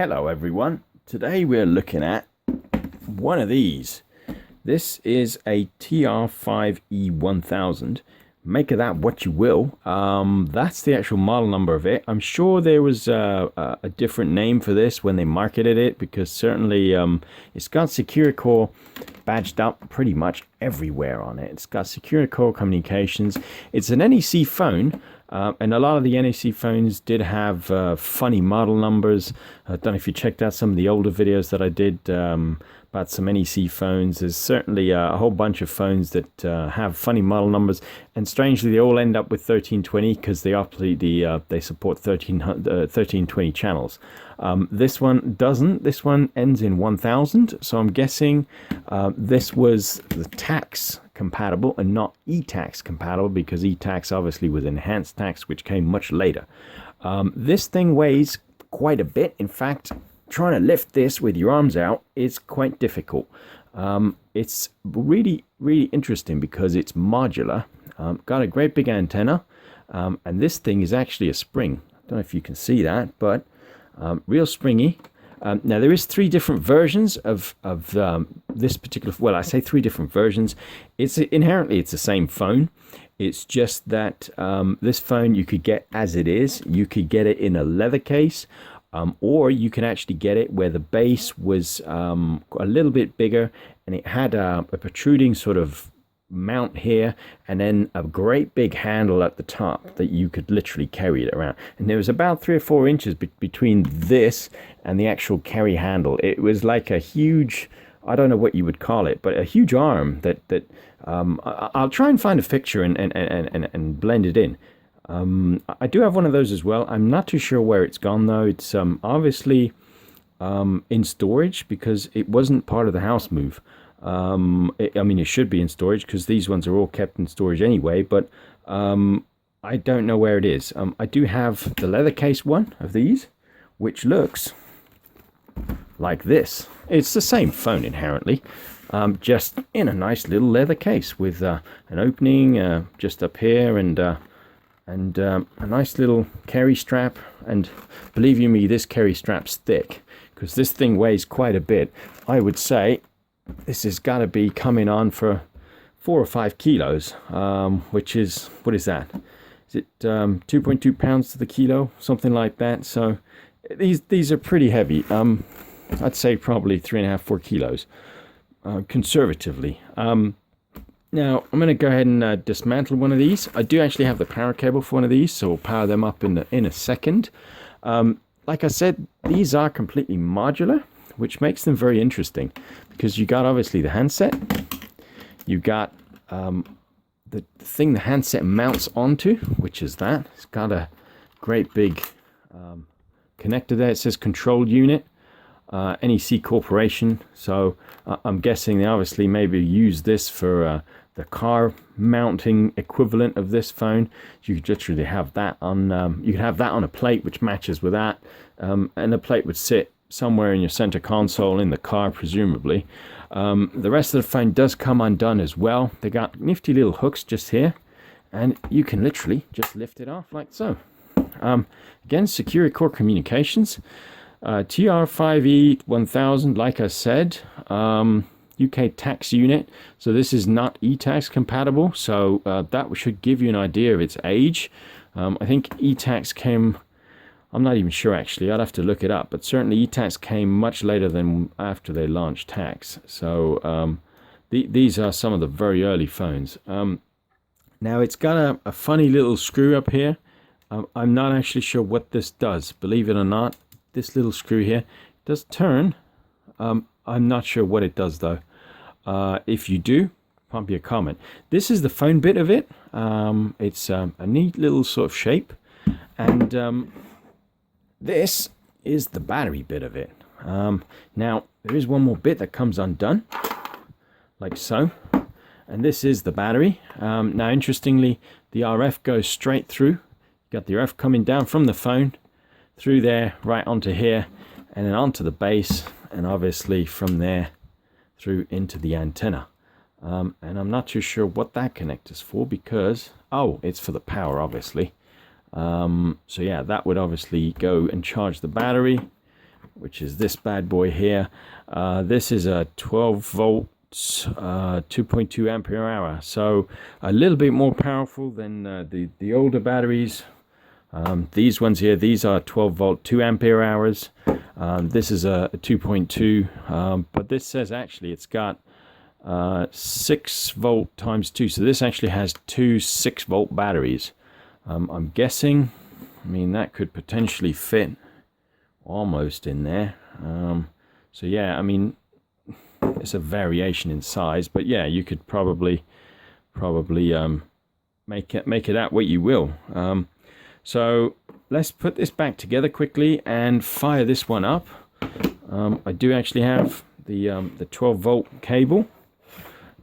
Hello everyone, today we're looking at one of these. This is a TR5E1000. Make of that what you will. That's the actual model number of it. I'm sure there was a different name for this when they marketed it, because certainly it's got Securicor badged up pretty much everywhere on it. It's got Securicor communications. It's an NEC phone. And a lot of the NEC phones did have funny model numbers. I don't know if you checked out some of the older videos that I did about some NEC phones. There's certainly a whole bunch of phones that have funny model numbers, and strangely they all end up with 1320 because they support 1320 channels. This one doesn't. This one ends in 1000, so I'm guessing this was the TACS compatible and not ETACS compatible, because ETACS obviously was enhanced TACS, which came much later. This thing weighs quite a bit. In fact, trying to lift this with your arms out is quite difficult. It's really interesting because it's modular. Got a great big antenna, and this thing is actually a spring. I don't know if you can see that, but real springy. Now there is 3 different versions of this particular, well, I say 3 different versions. It's inherently the same phone. It's just that this phone you could get as it is. You could get it in a leather case, or you can actually get it where the base was a little bit bigger and it had a protruding sort of mount here, and then a great big handle at the top that you could literally carry it around. And there was about 3 or 4 inches between this and the actual carry handle. It was like a huge, I don't know what you would call it, but a huge arm that I'll try and find a picture and blend it in. I do have one of those as well. I'm not too sure where it's gone though. It's obviously in storage because it wasn't part of the house move. I mean, it should be in storage because these ones are all kept in storage anyway, but I don't know where it is. I do have the leather case one of these, which looks like this. It's the same phone inherently, just in a nice little leather case with an opening just up here, and a nice little carry strap. And believe you me, this carry strap's thick because this thing weighs quite a bit. I would say this has got to be coming on for 4 or 5 kilos, which is, what is that? Is it 2.2 pounds to the kilo, something like that? So these are pretty heavy. I'd say probably 3.5, 4 kilos, conservatively. Now I'm going to go ahead and dismantle one of these. I do actually have the power cable for one of these, so we'll power them up in a second. Like I said, these are completely modular, which makes them very interesting because you got obviously the handset, you got the thing the handset mounts onto, which is that. It's got a great big connector there. It says control unit, NEC Corporation. So I'm guessing they obviously maybe use this for the car mounting equivalent of this phone. You could literally have that on. You could have that on a plate, which matches with that, and the plate would sit somewhere in your center console in the car, presumably. The rest of the phone does come undone as well. They got nifty little hooks just here, and you can literally just lift it off like so. Again, Securicor communications, TR5E1000, like I said, UK tax unit. So this is not ETACS compatible, so that should give you an idea of its age. I think ETACS came, I'm not even sure actually, I'd have to look it up, but certainly ETACS came much later than after they launched TACS. So these are some of the very early phones. Now it's got a funny little screw up here. I'm not actually sure what this does, believe it or not. This little screw here does turn. I'm not sure what it does though. If you do, pump me a comment. This is the phone bit of it. It's a neat little sort of shape, and this is the battery bit of it. Now there is one more bit that comes undone, like so, and this is the battery. Now interestingly, the RF goes straight through. You got the RF coming down from the phone through there, right onto here, and then onto the base, and obviously from there through into the antenna. And I'm not too sure what that connector's for, because it's for the power obviously. So yeah, that would obviously go and charge the battery, which is this bad boy here. This is a 12 volt 2.2 ampere hour, so a little bit more powerful than the older batteries. These ones here, these are 12 volt 2 ampere hours. This is a 2.2, but this says actually it's got 6 volt times 2, so this actually has two 6 volt batteries. I'm guessing, I mean, that could potentially fit almost in there. So yeah, I mean, it's a variation in size, but yeah, you could probably make it out what you will. So let's put this back together quickly and fire this one up. I do actually have the 12 volt cable,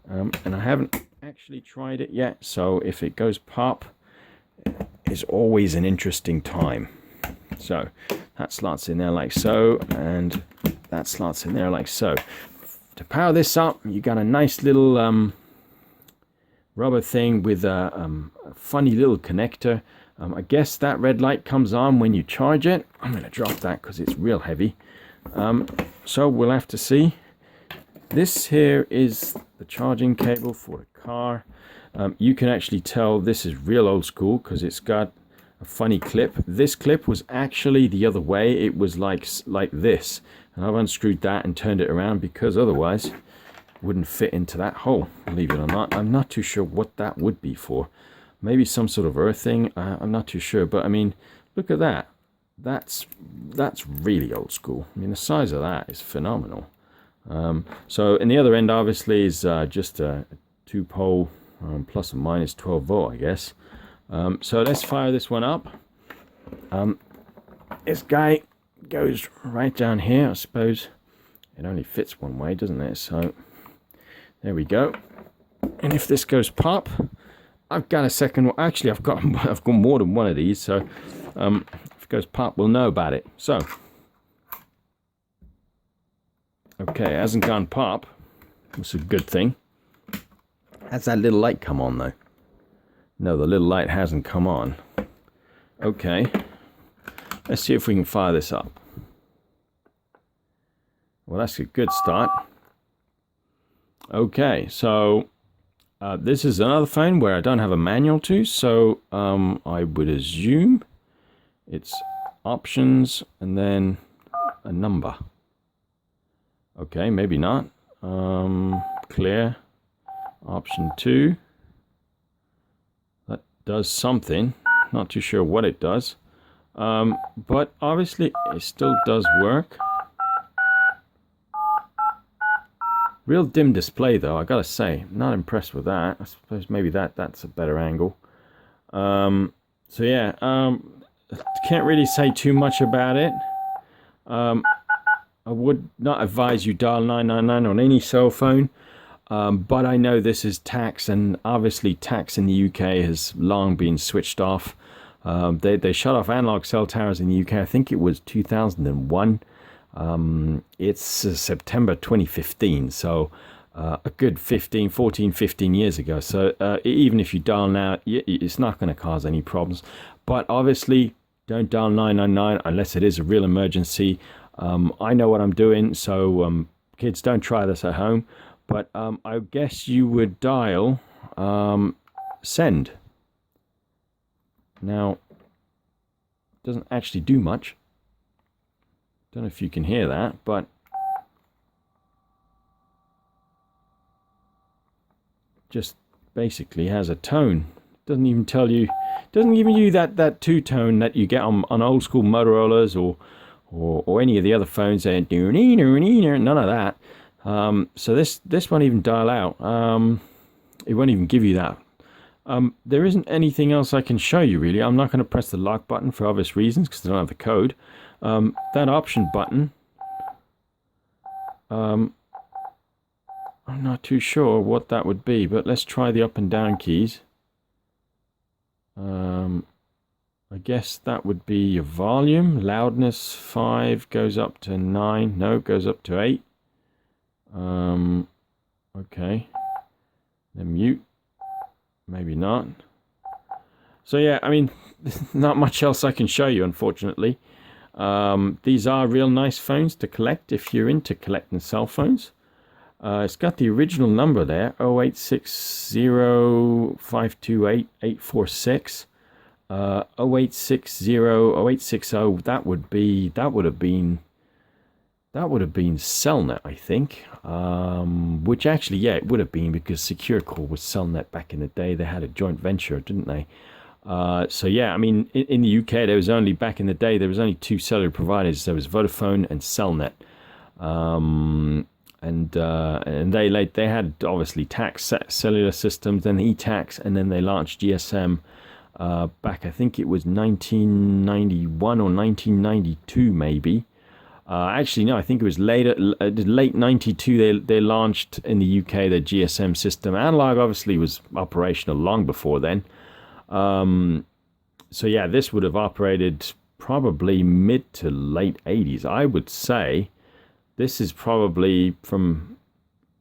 and I haven't actually tried it yet, so if it goes pop, it's always an interesting time. So that slots in there like so, and that slots in there like so. To power this up, you got a nice little rubber thing with a funny little connector. I guess that red light comes on when you charge it. I'm going to drop that because it's real heavy. So we'll have to see. This here is the charging cable for the car. You can actually tell this is real old school because it's got a funny clip. This clip was actually the other way. It was like this. And I've unscrewed that and turned it around because otherwise it wouldn't fit into that hole, believe it or not. I'm not too sure what that would be for. Maybe some sort of earthing. I'm not too sure. But I mean, look at that. That's really old school. I mean, the size of that is phenomenal. So in the other end, obviously, is just a 2-pole plus or minus 12 volt, I guess. So let's fire this one up. This guy goes right down here. I suppose it only fits one way, doesn't it? So there we go. And if this goes pop, I've got a second one. Actually, I've got more than one of these. So if it goes pop, we'll know about it. So okay, it hasn't gone pop. That's a good thing. Has that little light come on though? No, the little light hasn't come on. Okay. Let's see if we can fire this up. Well, that's a good start. Okay, so this is another phone where I don't have a manual to, so I would assume it's options and then a number. Okay, maybe not. Clear. Option 2. That does something. Not too sure what it does. But obviously it still does work. Real dim display though, I gotta say. Not impressed with that. I suppose maybe that's a better angle. So yeah, can't really say too much about it. I would not advise you dial 999 on any cell phone. But I know this is TACS, and obviously TACS in the UK has long been switched off. They shut off analog cell towers in the UK. I think it was 2001. It's September 2015, so a good 14, 15 years ago. So even if you dial now, it's not going to cause any problems. But obviously, don't dial 999 unless it is a real emergency. I know what I'm doing, so kids, don't try this at home. But I guess you would dial send. Now, it doesn't actually do much. Don't know if you can hear that, but just basically has a tone. Doesn't even tell you. Doesn't give you that two-tone that you get on old school Motorola's or any of the other phones. None of that. So this won't even dial out. It won't even give you that. There isn't anything else I can show you really. I'm not going to press the lock button for obvious reasons because I don't have the code. That option button, I'm not too sure what that would be, but let's try the up and down keys. I guess that would be your volume. Loudness 5 goes up to 9. No, it goes up to 8. Okay. Then mute. Maybe not. So yeah, I mean, not much else I can show you, unfortunately. These are real nice phones to collect if you're into collecting cell phones. It's got the original number there, 0860528846. 0860 0860, that would have been Cellnet, I think. Which actually, yeah, it would have been, because Securicor was Cellnet back in the day. They had a joint venture, didn't they? So yeah, I mean, in the UK, there was only, back in the day, there was only two cellular providers. There was Vodafone and Cellnet. And they had obviously TACS cellular systems, then the ETACS, and then they launched GSM back, I think it was 1991 or 1992 maybe. Actually, no, I think it was late 92 they launched in the UK the GSM system. Analog obviously was operational long before then. So yeah, this would have operated probably mid to late 80s. I would say this is probably from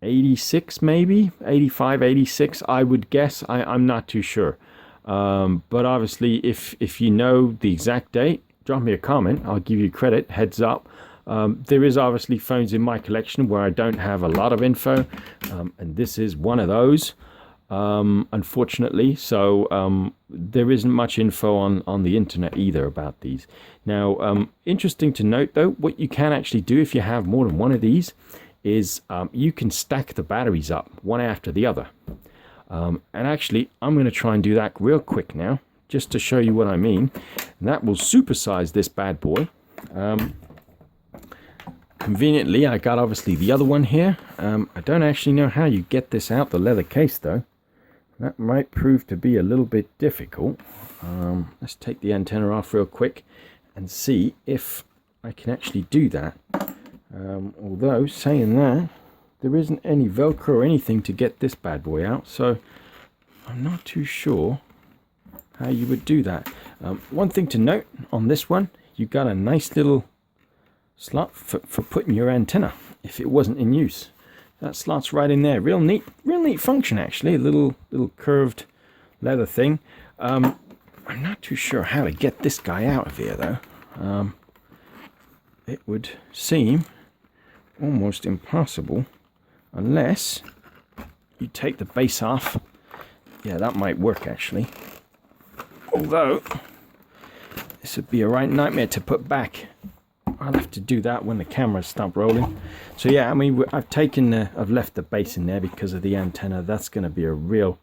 86 maybe, 85, 86, I would guess. I'm not too sure. But obviously, if you know the exact date, drop me a comment. I'll give you credit, heads up. There is obviously phones in my collection where I don't have a lot of info, and this is one of those, unfortunately. So there isn't much info on the internet either about these. Now, interesting to note though, what you can actually do if you have more than one of these is you can stack the batteries up one after the other. And actually, I'm going to try and do that real quick now, just to show you what I mean. And that will supersize this bad boy. Conveniently, I got obviously the other one here. I don't actually know how you get this out the leather case though. That might prove to be a little bit difficult. Let's take the antenna off real quick and see if I can actually do that. Although, saying that, there isn't any Velcro or anything to get this bad boy out, so I'm not too sure how you would do that. One thing to note on this one, you got a nice little slot for putting your antenna if it wasn't in use. That slot's right in there. Real neat function actually. A little curved leather thing. I'm not too sure how to get this guy out of here though. It would seem almost impossible unless you take the base off. Yeah, that might work actually. Although this would be a right nightmare to put back. I'll have to do that when the cameras stop rolling. So yeah, I mean, I've left the base in there because of the antenna. That's going to be a real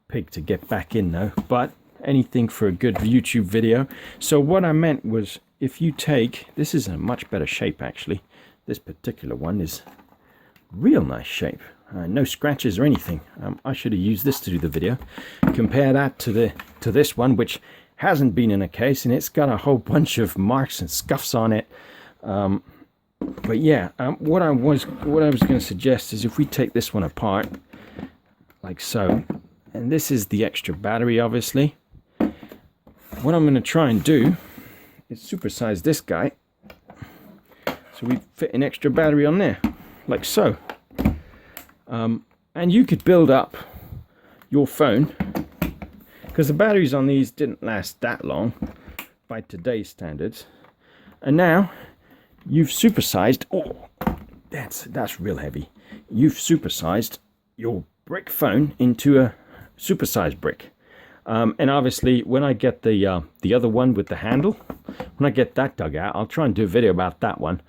pig to get back in though, but anything for a good YouTube video. So what I meant was, if you take, this is in a much better shape actually. This particular one is real nice shape. No scratches or anything. I should have used this to do the video. Compare that to this one, which hasn't been in a case, and it's got a whole bunch of marks and scuffs on it. But yeah, what I was going to suggest is if we take this one apart, like so, and this is the extra battery, obviously. What I'm going to try and do is supersize this guy, so we fit an extra battery on there, like so. And you could build up your phone, because the batteries on these didn't last that long by today's standards. And now you've supersized, oh, that's real heavy. You've supersized your brick phone into a supersized brick. And obviously when I get the other one with the handle, when I get that dug out, I'll try and do a video about that one.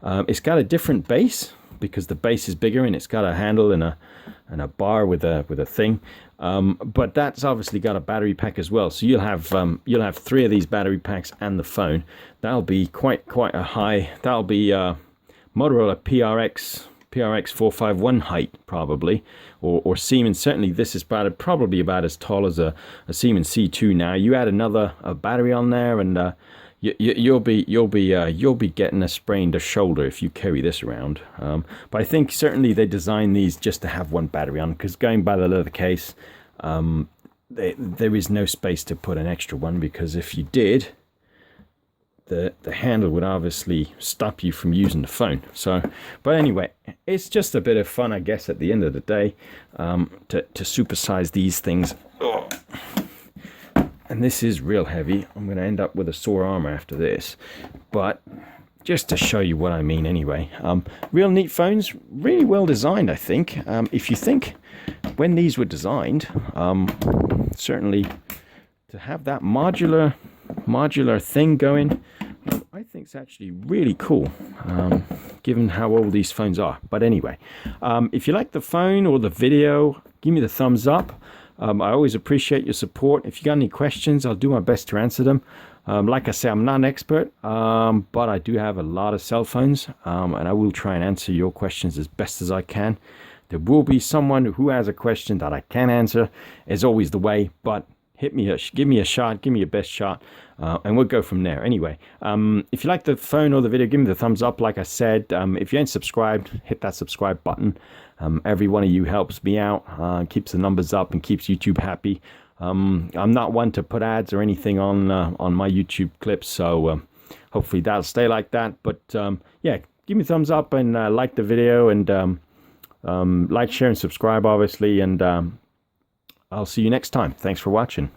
It's got a different base because the base is bigger, and it's got a handle and a bar with a thing. But that's obviously got a battery pack as well. So you'll have 3 of these battery packs and the phone. That'll be quite a high. That'll be Motorola PRX 451 height probably, or Siemens. Certainly this is probably about as tall as a Siemens C2 now. You add another battery on there, and you'll be getting a sprained shoulder if you carry this around. But I think certainly they designed these just to have one battery on, because going by the leather case, there is no space to put an extra one, because if you did, the handle would obviously stop you from using the phone. So, but anyway, it's just a bit of fun, I guess, at the end of the day, to supersize these things. Oh. and this is real heavy. I'm going to end up with a sore arm after this, but just to show you what I mean anyway. Real neat phones, really well designed, I think. If you think when these were designed, certainly to have that modular thing going, I think it's actually really cool, given how old these phones are. But anyway, if you like the phone or the video, give me the thumbs up. I always appreciate your support. If you got any questions, I'll do my best to answer them. Like I say, I'm not an expert, but I do have a lot of cell phones, and I will try and answer your questions as best as I can. There will be someone who has a question that I can answer, is always the way, but give me a shot, give me your best shot, and we'll go from there. Anyway, if you like the phone or the video, give me the thumbs up. Like I said, if you ain't subscribed, hit that subscribe button. Every one of you helps me out, keeps the numbers up, and keeps YouTube happy. I'm not one to put ads or anything on my YouTube clips, so hopefully that'll stay like that. But yeah, give me a thumbs up and like the video, and like, share, and subscribe, obviously. And I'll see you next time. Thanks for watching.